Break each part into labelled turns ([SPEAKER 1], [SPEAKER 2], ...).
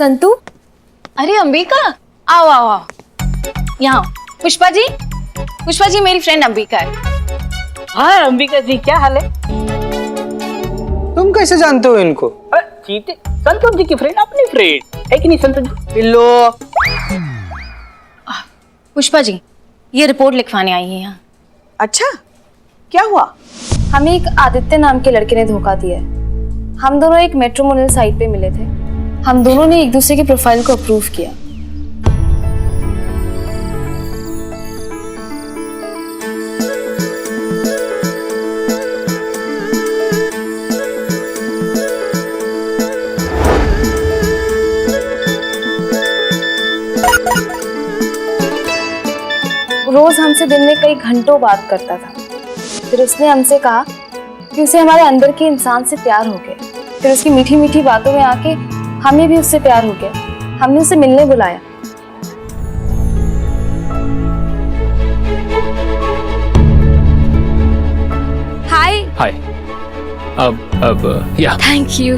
[SPEAKER 1] संतू,
[SPEAKER 2] अरे अंबिका, आओ आओ आओ यहाँ। पुष्पा जी मेरी फ्रेंड अंबिका है।
[SPEAKER 3] हाँ अंबिका जी, क्या हाल है?
[SPEAKER 4] तुम कैसे जानते हो इनको?
[SPEAKER 3] चीते संतोष जी की फ्रेंड, अपनी फ्रेंड है कि नहीं संतोष जी?
[SPEAKER 4] बिल्लो।
[SPEAKER 2] पुष्पा जी, ये रिपोर्ट लिखवाने आई है यहाँ।
[SPEAKER 5] अच्छा, क्या हुआ?
[SPEAKER 1] हमें एक आदित्य नाम के लड़के ने धोखा दिया है। हम दोनों एक मेट्रोमोनियल साइट पे मिले थे। हम दोनों ने एक दूसरे के प्रोफाइल को अप्रूव किया। रोज हमसे दिन में कई घंटों बात करता था। फिर उसने हमसे कहा कि उसे हमारे अंदर के इंसान से प्यार हो गया। फिर उसकी मीठी मीठी बातों में आके हमें भी उससे प्यार हो गया। हमने उसे मिलने बुलाया। हाय।
[SPEAKER 6] हाय। अब या
[SPEAKER 1] थैंक यू।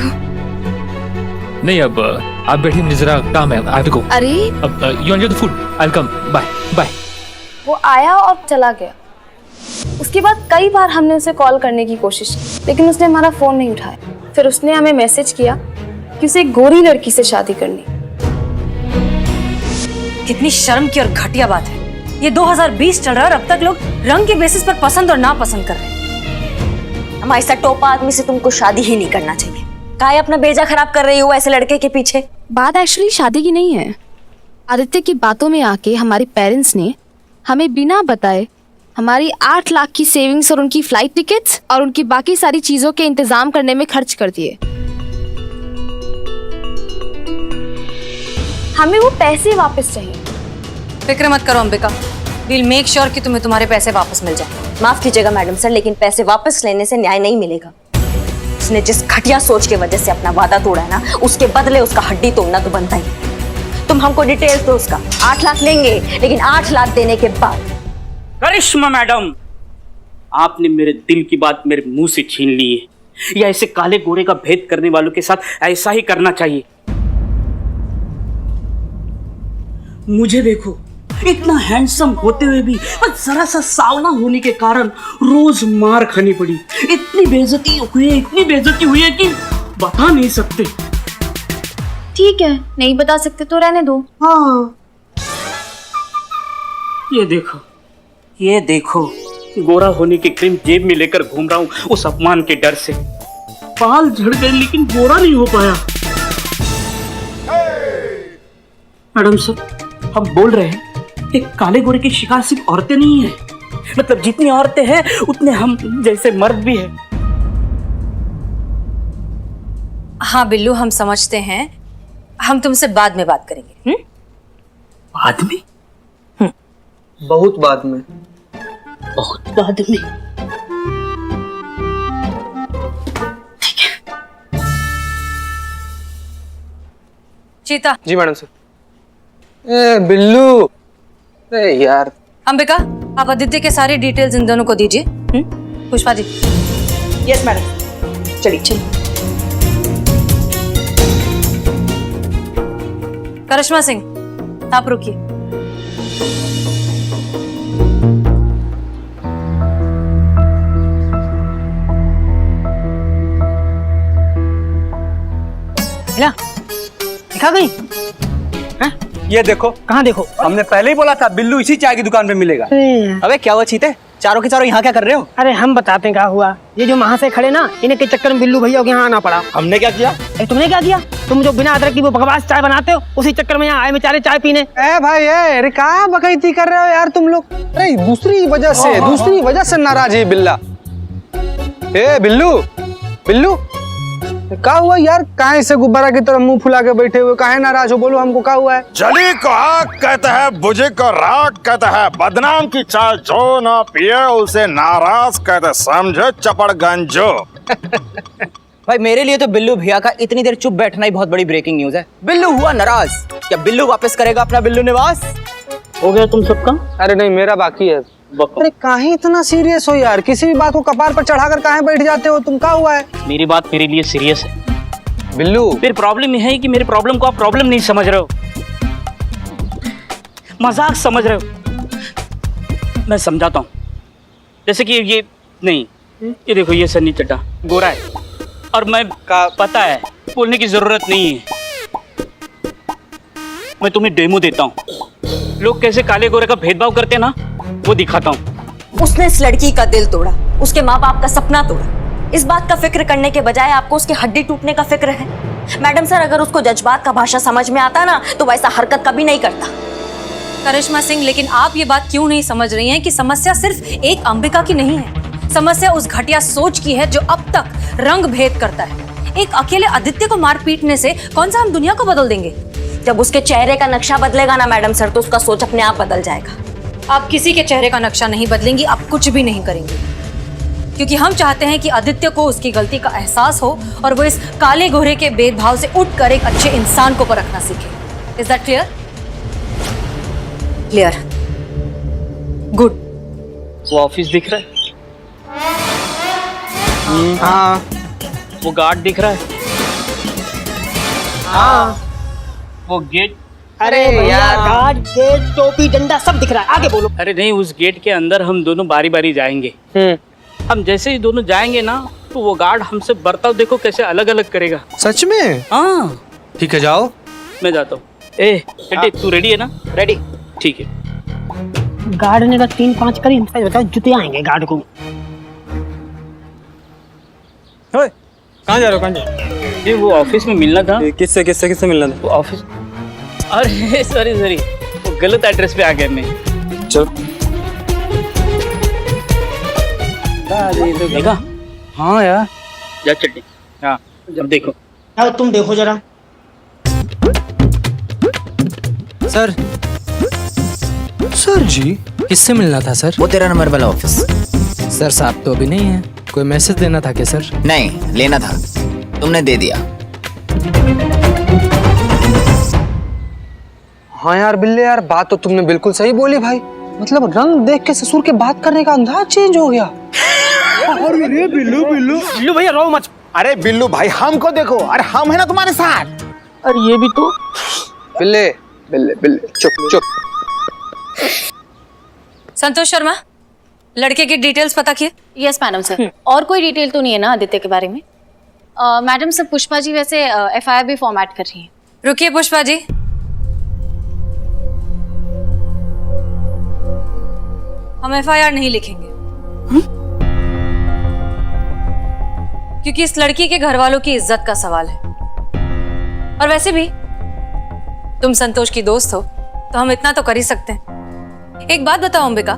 [SPEAKER 6] नहीं, अब आप बैठिए, मुझे जरा काम है, आई हैव टू गो।
[SPEAKER 1] अरे
[SPEAKER 6] अब you enjoy the food, I will come, bye bye.
[SPEAKER 1] वो आया और चला गया। उसके बाद कई बार हमने उसे कॉल करने की कोशिश की, लेकिन उसने हमारा फोन नहीं उठाया। फिर उसने हमें मैसेज किया कि उसे एक गोरी लड़की से शादी करनी।
[SPEAKER 7] कितनी शर्म की और घटिया बात है। ये 2020 चल रहा है और अब तक लोग रंग के बेसिस पर पसंद और नापसंद कर रहे हैं।
[SPEAKER 5] हमारे ऐसा टोपा आदमी से तुमको शादी ही नहीं करना चाहिए। काहे अपना बेजा खराब कर रही हो ऐसे लड़के के पीछे?
[SPEAKER 1] बात एक्चुअली शादी की नहीं है। आदित्य की बातों में आके हमारे पेरेंट्स ने हमें बिना बताए हमारी 8 लाख की सेविंग्स और उनकी फ्लाइट टिकट्स और उनकी बाकी सारी चीजों के इंतजाम करने में खर्च कर दिए। हमें वो पैसे वापस चाहिए।
[SPEAKER 7] फिक्र मत करो अंबिका, विल मेक श्योर कि तुम्हें तुम्हारे पैसे वापस मिल जाए।
[SPEAKER 5] माफ कीजिएगा मैडम सर, लेकिन पैसे वापस लेने से न्याय नहीं मिलेगा। उसने जिस घटिया सोच की वजह से अपना वादा तोड़ा है ना, उसके बदले उसका हड्डी तोड़ना तो बनता ही। तुम हमको डिटेल्स दो उसका। 8 लाख लेंगे, लेकिन 8 लाख देने के बाद।
[SPEAKER 3] करिश्मा मैडम, आपने मेरे दिल की बात मेरे मुंह से छीन ली है। या ऐसे काले गोरे का भेद करने वालों के साथ ऐसा ही करना चाहिए। मुझे देखो, इतना हैंडसम होते हुए भी बस जरा सा सावला होने के कारण रोज मार खानी पड़ी। इतनी बेइज्जती हुई है कि बता नहीं सकते।
[SPEAKER 1] ठीक है, नहीं बता सकते तो रहने दो।
[SPEAKER 3] हाँ, ये देखो, गोरा होने की क्रीम जेब में लेकर घूम रहा हूँ उस अपमान के डर से। बाल झड़ गए लेकिन गोरा नहीं हो पाया। मैडम सर, हम बोल रहे हैं एक काले गोरे की शिकार सिर्फ औरतें नहीं है। मतलब जितनी औरतें हैं उतने हम जैसे मर्द भी हैं।
[SPEAKER 7] हाँ बिल्लू, हम समझते हैं। हम तुमसे बाद में बात करेंगे।
[SPEAKER 3] बाद में?
[SPEAKER 4] बहुत बाद में।
[SPEAKER 3] बहुत बाद में।
[SPEAKER 7] चीता।
[SPEAKER 4] जी मैडम सर। ए बिल्लू, अरे यार।
[SPEAKER 7] अंबिका, आप आदित्य के सारी डिटेल्स इन दोनों को दीजिए। पुष्पा जी।
[SPEAKER 5] यस मैडम, चलिए।
[SPEAKER 7] करिश्मा सिंह, आप रुकिए।
[SPEAKER 3] दिखा गई?
[SPEAKER 4] ये देखो।
[SPEAKER 3] कहाँ देखो?
[SPEAKER 4] हमने पहले ही बोला था बिल्लू इसी चाय की दुकान पे मिलेगा। अबे क्या हुआ चीते, चारों के चारों यहाँ क्या कर रहे हो?
[SPEAKER 8] अरे हम बताते हैं क्या हुआ। ये जो वहाँ से खड़े ना, इन्हें के चक्कर में बिल्लू भैया के यहाँ आना पड़ा।
[SPEAKER 4] हमने क्या किया?
[SPEAKER 8] अरे तुमने क्या किया? तुम जो बिना अदरक की वो बकवास चाय बनाते हो, उसी चक्कर में यहाँ आए बेचारे चाय पीने।
[SPEAKER 4] ए भाई, अरे कहाँ बकैती कर रहे हो यार तुम लोग? अरे दूसरी वजह से नाराज है बिल्ला। ए बिल्लू क्या हुआ यार? काहे से गुब्बारा की तरह मुंह फुला के बैठे हुए, काहे नाराज हो? बोलो हमको क्या हुआ है?
[SPEAKER 9] जली को आग कहता है, बुझे को राग कहता है। बदनाम की चाय जो ना पिए उसे नाराज कहते, समझो चपड़गंजो।
[SPEAKER 10] भाई मेरे लिए तो बिल्लू भैया का इतनी देर चुप बैठना ही बहुत बड़ी ब्रेकिंग न्यूज है। बिल्लू हुआ नाराज, क्या बिल्लू वापस करेगा अपना बिल्लू निवास?
[SPEAKER 3] हो गया तुम सबका?
[SPEAKER 4] अरे नहीं, मेरा बाकी है। अरे काहे इतना सीरियस हो यार? किसी भी बात को कपार पर चढ़ाकर काहे बैठ जाते हो तुम? क्या हुआ है?
[SPEAKER 3] मेरी बात मेरे लिए सीरियस है।
[SPEAKER 4] बिल्लू
[SPEAKER 3] फिर प्रॉब्लम यह है कि मेरे प्रॉब्लम को आप प्रॉब्लम नहीं समझ रहे हो, मजाक समझ रहे हो। मैं समझाता हूँ। जैसे कि ये नहीं, ये देखो, ये सन्नी चड्ढा गोरा है और मैं पता है, बोलने की जरूरत नहीं है। मैं तुम्हें डेमो देता हूँ, लोग कैसे काले गोरे का भेदभाव करते हैं ना, वो दिखाता हूँ।
[SPEAKER 5] उसने इस लड़की का दिल तोड़ा, उसके माँ बाप का सपना तोड़ा। इस बात का फिक्र करने के बजाय आपको उसकी हड्डी टूटने का फिक्र है। मैडम सर, अगर उसको जज्बात का भाषा समझ में आता ना तो वैसा हरकत कभी नहीं करता।
[SPEAKER 7] करिश्मा सिंह, लेकिन आप ये बात क्यों नहीं समझ रही हैं कि समस्या सिर्फ एक अंबिका की नहीं है। समस्या उस घटिया सोच की है जो अब तक रंग भेद करता है। एक अकेले आदित्य को मार पीटने से कौन सा हम दुनिया को बदल देंगे?
[SPEAKER 5] जब उसके चेहरे का नक्शा बदलेगा ना मैडम सर, तो उसका सोच अपने आप बदल जाएगा।
[SPEAKER 7] आप किसी के चेहरे का नक्शा नहीं बदलेंगी, आप कुछ भी नहीं करेंगे, क्योंकि हम चाहते हैं कि आदित्य को उसकी गलती का एहसास हो और वो इस काले घोरे के भेदभाव से उठकर एक अच्छे इंसान को परखना सीखे। Is that clear?
[SPEAKER 5] Clear.
[SPEAKER 7] Good.
[SPEAKER 3] वो ऑफिस दिख रहा है?
[SPEAKER 4] हाँ
[SPEAKER 3] वो गार्ड दिख रहा है?
[SPEAKER 8] हाँ।
[SPEAKER 3] वो गेट?
[SPEAKER 8] अरे यार, गार्ड, गेट, टोपी, डंडा सब दिख रहा है, आगे बोलो।
[SPEAKER 3] अरे नहीं, उस गेट के अंदर हम दोनों बारी बारी जाएंगे। हम जैसे ही दोनों जाएंगे ना, तो वो गार्ड हमसे बर्ताव देखो कैसे अलग अलग करेगा।
[SPEAKER 4] सच में?
[SPEAKER 3] हाँ
[SPEAKER 4] ठीक है, जाओ।
[SPEAKER 3] मैं जाता हूँ। ए टेडी, तू रेडी है ना?
[SPEAKER 10] रेडी।
[SPEAKER 3] ठीक है।
[SPEAKER 8] गार्ड ने अगर 3-5 करी, बताओ जुते आएंगे गार्ड को।
[SPEAKER 4] कहाँ जा रहे हो? कहाँ जा रहे हो?
[SPEAKER 3] ये वो ऑफिस में मिलना था।
[SPEAKER 4] किससे किससे किससे मिलना था?
[SPEAKER 3] वो ऑफिस, अरे सॉरी सॉरी, वो गलत एड्रेस पे आ गया मैं।
[SPEAKER 4] चल।
[SPEAKER 3] देखा?
[SPEAKER 4] हाँ यार।
[SPEAKER 3] जा चट्टी। हाँ, अब देखो।
[SPEAKER 8] अब तुम देखो जरा।
[SPEAKER 11] सर।
[SPEAKER 4] सर जी,
[SPEAKER 11] किससे मिलना था सर?
[SPEAKER 10] वो 13 नंबर वाला ऑफिस।
[SPEAKER 11] सर साहब तो अभी नहीं है, कोई मैसेज देना था क्या सर?
[SPEAKER 10] नहीं, लेना था, तुमने दे दिया।
[SPEAKER 4] हाँ यार बिल्ले, यार बात तो तुमने बिल्कुल सही बोली भाई। मतलब रंग देख के ससुर के बात करने का अंदाज चेंज हो गया।
[SPEAKER 9] अरे बिल्लू बिल्लू
[SPEAKER 8] बिल्लू भैया रो मत।
[SPEAKER 9] अरे बिल्लू भाई, हमको देखो, अरे हम है ना तुम्हारे साथ।
[SPEAKER 3] अरे ये भी तो।
[SPEAKER 4] बिल्ले बिल्ले बिल्ले, चुप चुप।
[SPEAKER 7] संतोष शर्मा, लड़के की डिटेल्स पता किए?
[SPEAKER 2] Yes madam sir. और कोई डिटेल तो नहीं है ना आदित्य के बारे में? मैडम सर, पुष्पा जी वैसे एफआईआर भी फॉर्मेट कर रही हैं।
[SPEAKER 7] रुकिए पुष्पा जी, हम एफआईआर नहीं लिखेंगे। क्योंकि इस लड़की के घर वालों की इज्जत का सवाल है। और वैसे भी तुम संतोष की दोस्त हो तो हम इतना तो कर ही सकते हैं। एक बात बताओ अंबिका,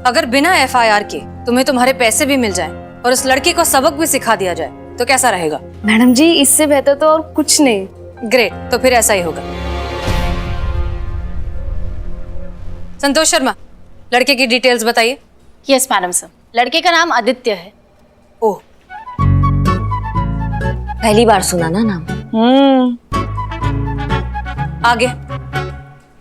[SPEAKER 7] अगर बिना एफआईआर के तुम्हें तुम्हारे पैसे भी मिल जाएं और उस लड़की को सबक भी सिखा दिया जाए तो कैसा रहेगा?
[SPEAKER 1] मैडम जी, इससे बेहतर तो और कुछ नहीं।
[SPEAKER 7] ग्रेट, तो फिर ऐसा ही होगा। संतोष शर्मा, लड़के की डिटेल्स बताइए।
[SPEAKER 2] Yes madam sir. लड़के का नाम आदित्य है।
[SPEAKER 7] ओह,
[SPEAKER 5] पहली बार सुना ना नाम।
[SPEAKER 7] आगे।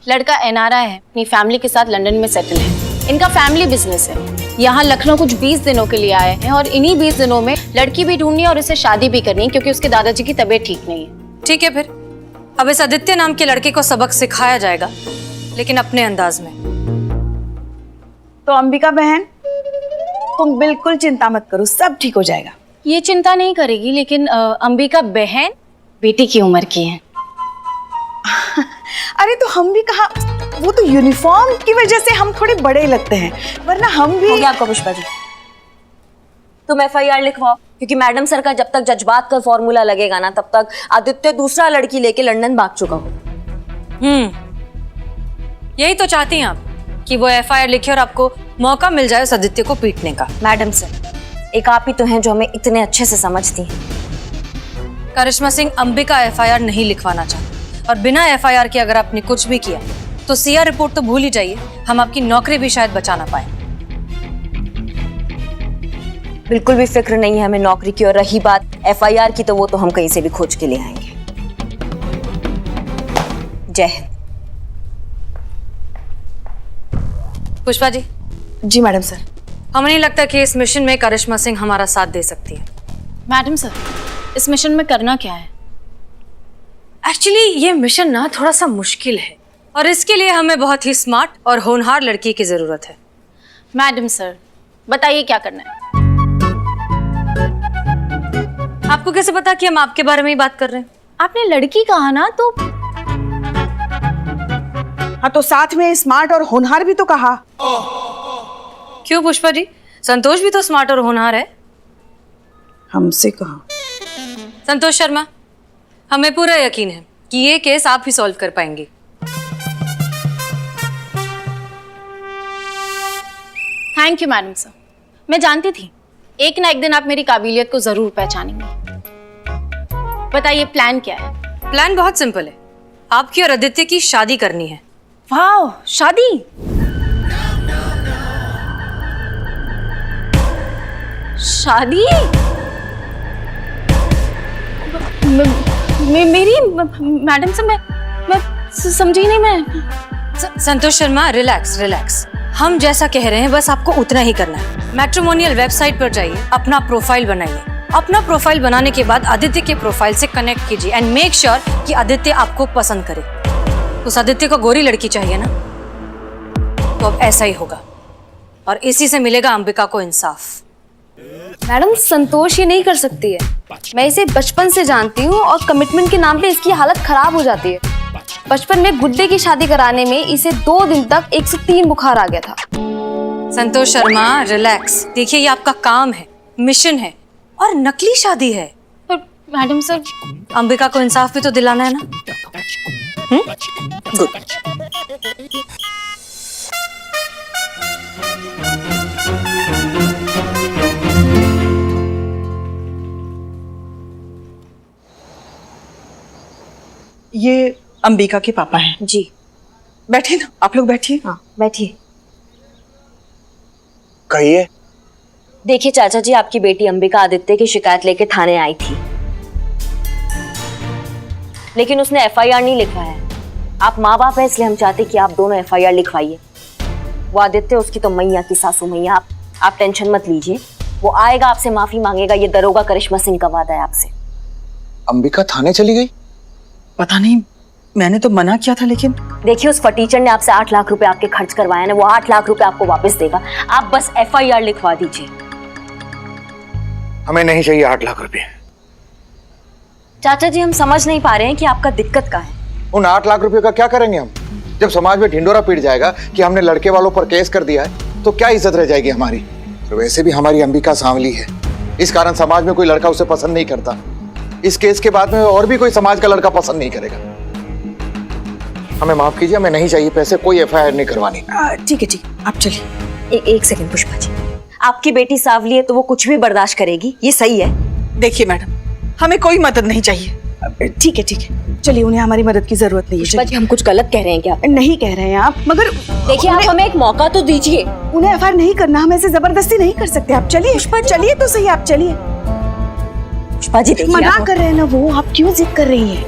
[SPEAKER 2] लड़का एनआरआई है, अपनी फैमिली के साथ लंदन में सेटल है। इनका फैमिली बिजनेस है। यहाँ लखनऊ कुछ 20 दिनों के लिए आए हैं और इन्हीं 20 दिनों में लड़की भी ढूंढनी है और इसे शादी भी करनी है, क्योंकि उसके दादाजी की तबीयत ठीक नहीं है।
[SPEAKER 7] ठीक है, फिर अब इस आदित्य नाम के लड़के को सबक सिखाया जाएगा, लेकिन अपने अंदाज में।
[SPEAKER 12] तो अंबिका बहन, तुम बिल्कुल चिंता मत करो, सब ठीक हो जाएगा।
[SPEAKER 2] ये चिंता नहीं करेगी, लेकिन अंबिका बहन बेटी की उम्र की है।
[SPEAKER 12] अरे तो हम भी कहा, वो तो यूनिफॉर्म की वजह से हम थोड़े बड़े लगते हैं, वरना हम भी।
[SPEAKER 5] हो गया आपका पुष्पा जी, तुम एफआईआर लिखवाओ, क्योंकि मैडम सर का जब तक जज्बात का फॉर्मूला लगेगा ना, तब तक आदित्य दूसरा लड़की लेके लंदन भाग चुका हो।
[SPEAKER 7] यही तो चाहती हैं आप कि वो एफआईआर लिखे और आपको मौका मिल जाए उस आदित्य को पीटने का।
[SPEAKER 5] मैडम सर, एक आप ही तो हैं जो हमें इतने अच्छे से समझती हैं।
[SPEAKER 7] करिश्मा सिंह, अंबिका एफआईआर नहीं लिखवाना चाहती, और बिना एफआईआर के अगर आपने कुछ भी किया तो सीआर रिपोर्ट तो भूल ही जाइए, हम आपकी नौकरी भी शायद बचा ना पाए।
[SPEAKER 5] बिल्कुल भी फिक्र नहीं है हमें नौकरी की, और रही बात एफआईआर की, तो वो तो हम कहीं से भी खोज के ले आएंगे। जय हिंद।
[SPEAKER 7] पुष्पा जी।
[SPEAKER 12] जी मैडम सर।
[SPEAKER 7] हमें नहीं लगता कि इस मिशन में करिश्मा सिंह हमारा साथ दे सकती है।
[SPEAKER 2] मैडम सर, इस मिशन में करना क्या है?
[SPEAKER 7] एक्चुअली ये मिशन ना थोड़ा सा मुश्किल है और इसके लिए हमें बहुत ही स्मार्ट और होनहार लड़की की जरूरत है।
[SPEAKER 2] मैडम सर, बताइए क्या करना है।
[SPEAKER 7] आपको कैसे पता कि हम आपके बारे में ही बात कर रहे हैं?
[SPEAKER 2] आपने लड़की कहा ना, तो
[SPEAKER 12] हाँ तो साथ में स्मार्ट और होनहार भी तो कहा।
[SPEAKER 7] क्यों पुष्पा जी, संतोष भी तो स्मार्ट और होनहार है।
[SPEAKER 12] हमसे कहा।
[SPEAKER 7] संतोष शर्मा, हमें पूरा यकीन है कि ये केस आप ही सॉल्व कर पाएंगे।
[SPEAKER 2] Thank you madam sir. मैं जानती थी एक ना एक दिन आप मेरी काबिलियत को जरूर पहचानेंगे। बताइए प्लान क्या है?
[SPEAKER 7] प्लान बहुत सिंपल है, आपकी और आदित्य की शादी करनी है।
[SPEAKER 2] वाह, शादी? शादी? मेरी मैडम से मैं समझी नहीं। मैं
[SPEAKER 7] संतोष शर्मा, रिलैक्स रिलैक्स। हम जैसा कह रहे हैं बस आपको उतना ही करना है। मैट्रिमोनियल वेबसाइट पर जाइए, अपना प्रोफाइल बनाइए। अपना प्रोफाइल बनाने के बाद आदित्य के प्रोफाइल से कनेक्ट कीजिए एंड मेक श्योर कि आदित्य आपको पसंद करे। उस आदित्य को गोरी लड़की चाहिए ना, तो अब ऐसा ही होगा और इसी से मिलेगा अंबिका को इंसाफ।
[SPEAKER 1] मैडम, संतोष ये नहीं कर सकती है। मैं इसे बचपन से जानती हूँ और कमिटमेंट के नाम पे इसकी हालत खराब हो जाती है। बचपन में गुड्डे की शादी कराने में इसे 2 दिन तक 103 बुखार आ गया था।
[SPEAKER 7] संतोष शर्मा, रिलैक्स। देखिए, ये आपका काम है, मिशन है और नकली शादी है।
[SPEAKER 2] पर मैडम सर,
[SPEAKER 7] अंबिका को इंसाफ भी तो दिलाना है ना। गुड।
[SPEAKER 12] ये अंबिका के पापा हैं।
[SPEAKER 5] जी।
[SPEAKER 12] बैठिए ना, आप लोग बैठिए।
[SPEAKER 5] हाँ बैठिए।
[SPEAKER 9] कहिए।
[SPEAKER 5] देखिए चाचा जी, आपकी बेटी अंबिका आदित्य की शिकायत लेके थाने आई थी, लेकिन उसने एफआईआर नहीं लिखवाया है। आप माँ बाप हैं, इसलिए हम चाहते कि आप दोनों एफआईआर लिखवाइए। वो आदित्य, उसकी तो मैया की सासू मैया। आप टेंशन मत लीजिए, वो आएगा, आपसे माफी मांगेगा। ये दरोगा करिश्मा सिंह का वादा है आपसे।
[SPEAKER 9] अंबिका थाने चली गई?
[SPEAKER 12] पता नहीं, मैंने तो मना किया था। लेकिन
[SPEAKER 5] देखिए, उस फटीचर ने आपसे 8 लाख रुपए आपके खर्च करवाया ना, वो 8 लाख रुपए आपको वापस देगा। आप बस एफआईआर लिखवा दीजिए।
[SPEAKER 9] हमें नहीं चाहिए 8 लाख रुपए।
[SPEAKER 5] चाचा जी, हम समझ नहीं पा रहे हैं कि आपका दिक्कत क्या है।
[SPEAKER 9] उन 8 लाख रुपए का क्या करेंगे हम? जब समाज में ढिंडोरा पीट जाएगा कि हमने लड़के वालों पर केस कर दिया है, तो क्या इज्जत रह जाएगी हमारी? तो वैसे भी हमारी अंबिका सांवली है, इस कारण समाज में कोई लड़का उसे पसंद नहीं करता। इस केस के बाद में और भी कोई समाज का लड़का पसंद नहीं करेगा। हमें माफ कीजिए, हमें नहीं चाहिए पैसे, कोई एफआईआर नहीं करवानी।
[SPEAKER 12] ठीक है, ठीक, आप चलिए।
[SPEAKER 5] एक सेकंड पुष्पा जी, आपकी बेटी सांवली है तो वो कुछ भी बर्दाश्त करेगी, ये सही है।
[SPEAKER 12] देखिए मैडम, हमें कोई मदद नहीं चाहिए। ठीक है, ठीक है, चलिए। उन्हें हमारी मदद की जरूरत नहीं है।
[SPEAKER 5] पुष्पा जी, हम कुछ गलत कह रहे हैं क्या?
[SPEAKER 12] नहीं कह रहे हैं आप, मगर
[SPEAKER 5] देखिए, आप हमें एक मौका तो दीजिए।
[SPEAKER 12] उन्हें एफआईआर नहीं करना, हम ऐसे जबरदस्ती नहीं कर सकते। आप चलिए पुष्पा, चलिए तो सही, आप चलिए।
[SPEAKER 5] पुष्पा जी देखिए,
[SPEAKER 12] मना कर रहे हैं ना वो, आप क्यों जिद कर रही हैं?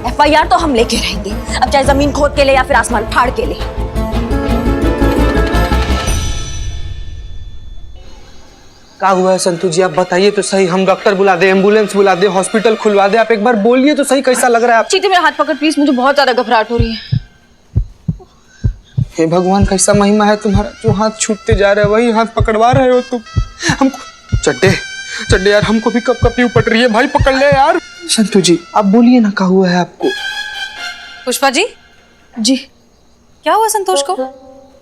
[SPEAKER 5] एफआईआर तो हम लेके रहेंगे, अब चाहे जमीन खोद के ले या फिर आसमान फाड़ के ले।
[SPEAKER 4] क्या हुआ है संतु जी, आप बताइए तो सही। हम डॉक्टर बुला दे, एम्बुलेंस बुला दे, हॉस्पिटल खुलवा दे? आप एक बार बोलिए तो सही, कैसा लग रहा है आप?
[SPEAKER 2] चीते मेरा हाथ पकड़ प्लीज, मुझे बहुत ज्यादा घबराहट हो रही है।
[SPEAKER 4] हे भगवान, कैसा महिमा है तुम्हारा, जो हाथ छूटते जा रहे हैं वही हाथ पकड़वा रहे हो तुम हमको। चड्डे यार, हमको भी कब कपी उपट रही है भाई, पकड़ ले यार। संतु जी, आप बोलिए ना, क्या हुआ है आपको?
[SPEAKER 7] पुष्पा जी।
[SPEAKER 12] जी।
[SPEAKER 7] क्या हुआ संतोष को?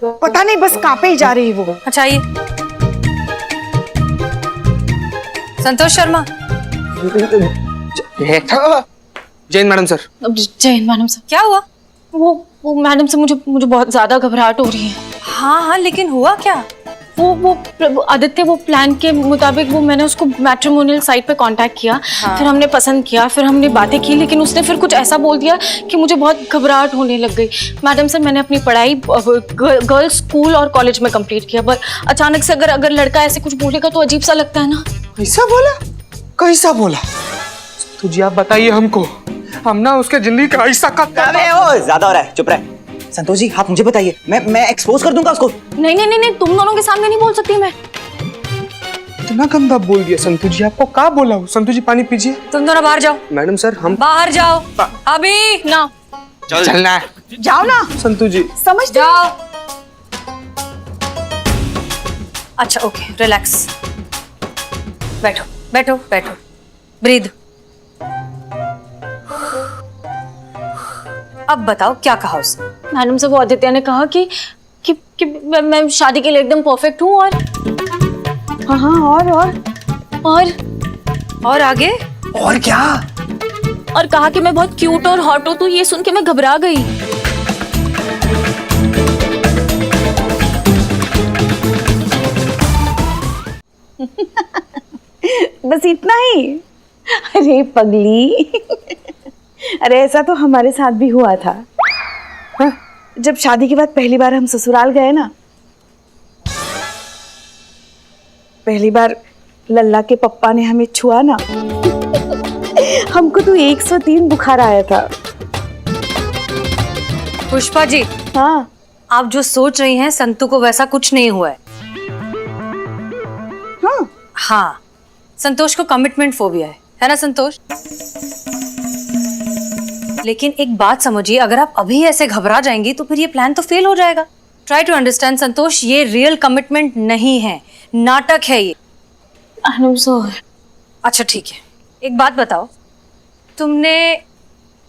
[SPEAKER 12] पता नहीं, बस कांपे ही जा रही है वो।
[SPEAKER 7] अच्छा, आइए। Santosh Sharma.
[SPEAKER 4] Jain madam sir.
[SPEAKER 2] Jain madam sir.
[SPEAKER 7] क्या हुआ?
[SPEAKER 2] वो मैडम से मुझे बहुत ज्यादा घबराहट हो रही है।
[SPEAKER 7] हाँ हाँ, लेकिन हुआ क्या?
[SPEAKER 2] वो आदित्य, वो प्लान के मुताबिक वो मैंने उसको मैट्रिमोनियल साइट पे कांटेक्ट किया। हाँ। फिर हमने पसंद किया, फिर हमने बातें की, लेकिन उसने फिर कुछ ऐसा बोल दिया कि मुझे बहुत घबराहट होने लग गई। मैडम सर, मैंने अपनी पढ़ाई गर्ल्स स्कूल और कॉलेज में कंप्लीट किया, पर अचानक से अगर लड़का ऐसे कुछ बोलेगा तो अजीब सा लगता है ना।
[SPEAKER 4] कैसा बोला? कैसा बोला? तुझे आप बताइए हमको, हम ना उसके जिंदगी का ऐसा
[SPEAKER 10] ज्यादा हो रहा है, चुप रहे। संतोष जी, आप मुझे बताइए, मैं एक्सपोज कर दूंगा उसको।
[SPEAKER 2] नहीं, तुम दोनों के सामने नहीं बोल सकती मैं।
[SPEAKER 4] कितना गंदा बोल दिया संतू जी। आपको क्या बोला हूँ? संतू जी पानी पीजिए।
[SPEAKER 7] तुम दोनों बाहर जाओ।
[SPEAKER 4] मैडम सर हम
[SPEAKER 7] बाहर जाओ अभी ना।
[SPEAKER 4] चलना है।
[SPEAKER 12] जाओ ना
[SPEAKER 4] संतू जी
[SPEAKER 12] समझ
[SPEAKER 7] जाओ। अच्छा ओके रिलैक्स। बैठो बैठो बैठो। ब्रीद। अब बताओ क्या कहा उसने?
[SPEAKER 2] मैडम से वो आदित्य ने कहा कि मैं शादी के लिए एकदम परफेक्ट हूँ और
[SPEAKER 12] हाँ
[SPEAKER 7] और आगे?
[SPEAKER 4] और क्या?
[SPEAKER 2] और कहा कि मैं बहुत क्यूट और हॉट हूँ। तो ये सुन के मैं घबरा गई।
[SPEAKER 12] बस इतना ही? अरे पगली अरे ऐसा तो हमारे साथ भी हुआ था। हाँ, जब शादी के बाद पहली बार हम ससुराल गए ना, पहली बार लल्ला के पप्पा ने हमें छुआ ना हमको तो 103 बुखार आया था।
[SPEAKER 7] पुष्पा जी
[SPEAKER 12] हाँ
[SPEAKER 7] आप जो सोच रही हैं संतू को वैसा कुछ नहीं हुआ है। हाँ संतोष को कमिटमेंट फोबिया है ना संतोष? लेकिन एक बात समझिए, अगर आप अभी ऐसे घबरा जाएंगी तो फिर ये प्लान तो फेल हो जाएगा। ट्राई टू अंडरस्टैंड संतोष, ये रियल कमिटमेंट नहीं है, नाटक है ये। अच्छा ठीक है, एक बात बताओ, तुमने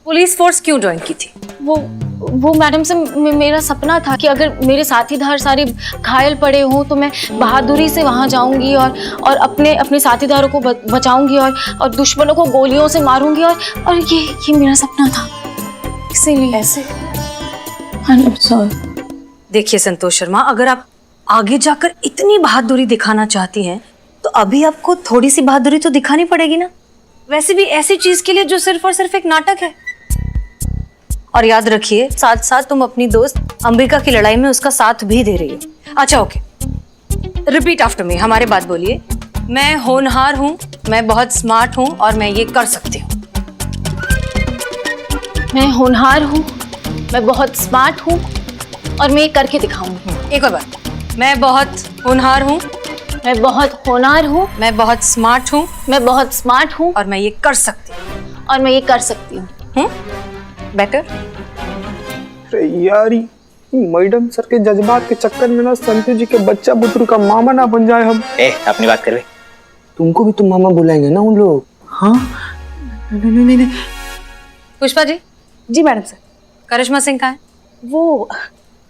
[SPEAKER 7] पुलिस फोर्स क्यों ज्वाइन की थी?
[SPEAKER 2] वो मैडम से मेरा सपना था कि अगर मेरे साथीदार सारे घायल पड़े हों तो मैं बहादुरी से वहाँ जाऊंगी और अपने साथीदारों को बचाऊंगी और दुश्मनों को गोलियों से मारूंगी और ये मेरा सपना था, इसीलिए ऐसे।
[SPEAKER 7] देखिए संतोष शर्मा, अगर आप आगे जाकर इतनी बहादुरी दिखाना चाहती हैं तो अभी आपको थोड़ी सी बहादुरी तो दिखानी पड़ेगी ना। वैसे भी ऐसी चीज के लिए जो सिर्फ और सिर्फ एक नाटक है। और याद रखिए साथ साथ तुम अपनी दोस्त अंबिका की लड़ाई में उसका साथ भी दे रही हो। अच्छा ओके, रिपीट आफ्टर मी, हमारे बात बोलिए। मैं होनहार हूँ, मैं बहुत स्मार्ट हूँ और मैं ये कर सकती हूँ।
[SPEAKER 2] मैं होनहार हूँ, मैं बहुत स्मार्ट हूँ और मैं ये करके दिखाऊंगी।
[SPEAKER 7] एक और बार, मैं बहुत होनहार हूँ,
[SPEAKER 2] मैं बहुत होनहार हूँ,
[SPEAKER 7] मैं बहुत स्मार्ट हूँ,
[SPEAKER 2] मैं बहुत स्मार्ट हूँ
[SPEAKER 7] और मैं ये कर सकती हूँ।
[SPEAKER 2] और मैं ये कर सकती हूँ।
[SPEAKER 7] बेटर?
[SPEAKER 4] अरे यार मैडम सर के जज्बात के चक्कर में ना संतू जी के बच्चा बुतरू का मामा ना बन जाए हम।
[SPEAKER 10] अपनी बात कर।
[SPEAKER 4] तुमको भी तुम मामा बुलाएंगे ना उन लोग? हाँ नहीं।
[SPEAKER 7] पुष्पा जी।
[SPEAKER 12] जी मैडम सर।
[SPEAKER 7] करिश्मा सिंह कहाँ है?
[SPEAKER 12] वो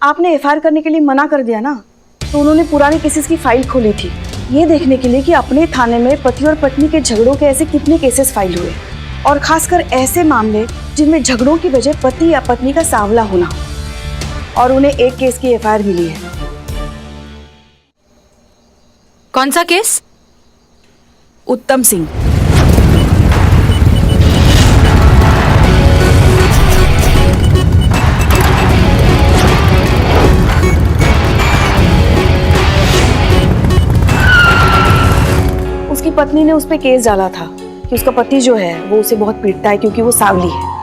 [SPEAKER 12] आपने एफआईआर करने के लिए मना कर दिया ना, तो उन्होंने पुराने केसेस की फाइल खोली थी ये देखने के लिए कि अपने थाने में पति और पत्नी के झगड़ों के ऐसे कितने केसेस फाइल हुए, और खासकर ऐसे मामले जिनमें झगड़ों की वजह पति या पत्नी का सांवला होना, और उन्हें एक केस की एफआईआर मिली है।
[SPEAKER 7] कौन सा केस?
[SPEAKER 12] उत्तम सिंह। उसकी पत्नी ने उस पे केस डाला था कि उसका पति जो है वो उसे बहुत पीटता है क्योंकि वो सांवली है।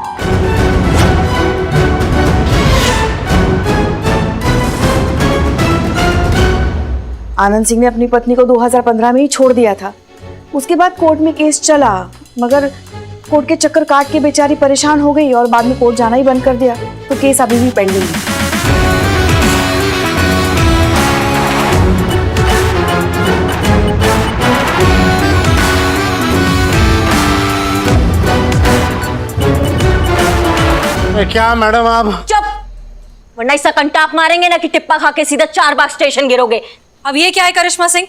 [SPEAKER 12] आनंद सिंह ने अपनी पत्नी को 2015 में ही छोड़ दिया था। उसके बाद कोर्ट में केस चला, मगर कोर्ट के चक्कर काट के बेचारी परेशान हो गई और बाद में कोर्ट जाना ही बंद कर दिया, तो केस अभी भी पेंडिंग है।
[SPEAKER 9] क्या मैडम आप?
[SPEAKER 5] चुप, वरना इसका कंटाप मारेंगे ना कि टिप्पा खा के सीधा 4 बार स्टेशन गिरोगे।
[SPEAKER 7] अब ये क्या है करिश्मा सिंह?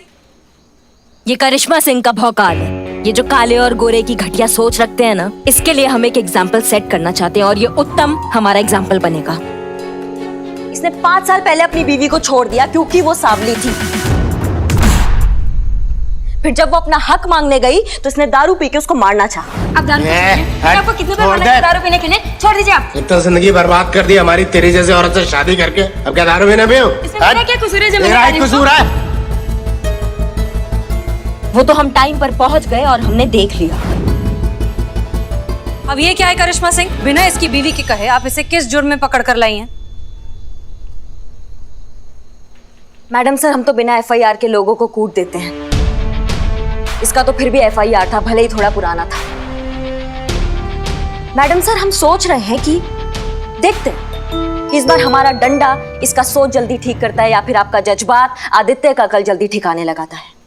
[SPEAKER 5] ये करिश्मा सिंह का भौकाल है। ये जो काले और गोरे की घटिया सोच रखते हैं ना, इसके लिए हम एक एग्जाम्पल सेट करना चाहते हैं और ये उत्तम हमारा एग्जाम्पल बनेगा। इसने 5 साल पहले अपनी बीवी को छोड़ दिया क्योंकि वो सांवली थी। फिर जब वो अपना हक मांगने गई तो इसने दारू पी के उसको मारना चाहा। अब आपको कितने बार मना किया दारू पीने के लिए? छोड़ दीजिए आप।
[SPEAKER 13] इतना जिंदगी बर्बाद कर दी हमारी तेरी जैसे औरत से शादी करके, अब क्या दारू पीने पियो?
[SPEAKER 5] इसमें क्या कसूर है?
[SPEAKER 13] मेरा ही कसूर है।
[SPEAKER 5] वो तो हम टाइम पर पहुंच गए और हमने देख लिया।
[SPEAKER 7] अब ये क्या है करिश्मा सिंह? बिना इसकी बीवी के कहे आप इसे किस जुर्म में पकड़ कर लाई हैं?
[SPEAKER 5] मैडम सर, हम तो बिना एफआईआर के लोगों को कूट देते हैं, इसका तो फिर भी FIR था, भले ही थोड़ा पुराना था। मैडम सर, हम सोच रहे हैं कि देखते हैं कि इस बार हमारा डंडा इसका सोच जल्दी ठीक करता है या फिर आपका जज्बात आदित्य का कल जल्दी ठिकाने लगाता है।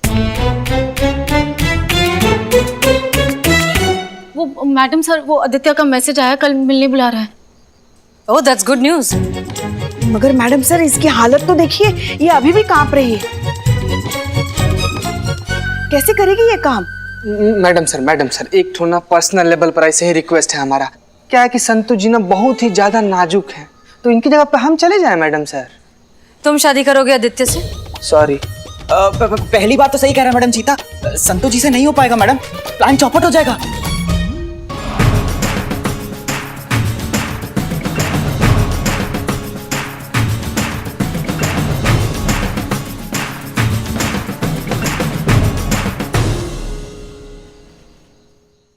[SPEAKER 2] वो मैडम सर, वो आदित्य का मैसेज आया, कल मिलने बुला रहा है।
[SPEAKER 7] Oh that's good news.
[SPEAKER 12] मगर मैडम सर, इसकी हालत तो देखिए, ये अभी भी कांप रही है। कैसे करेगी ये काम?
[SPEAKER 4] मैडम सर, एक थोड़ा पर्सनल लेवल पर ऐसे ही रिक्वेस्ट है हमारा। क्या है कि संतोष जी ना बहुत ही ज्यादा नाजुक हैं, तो इनकी जगह पे हम चले जाएं मैडम सर।
[SPEAKER 7] तुम शादी करोगे आदित्य से?
[SPEAKER 4] सॉरी।
[SPEAKER 10] पहली बात तो सही कह रहा है मैडम सीता, संतोष जी से नहीं हो पाएगा मैडम, प्लान चौपट हो जाएगा।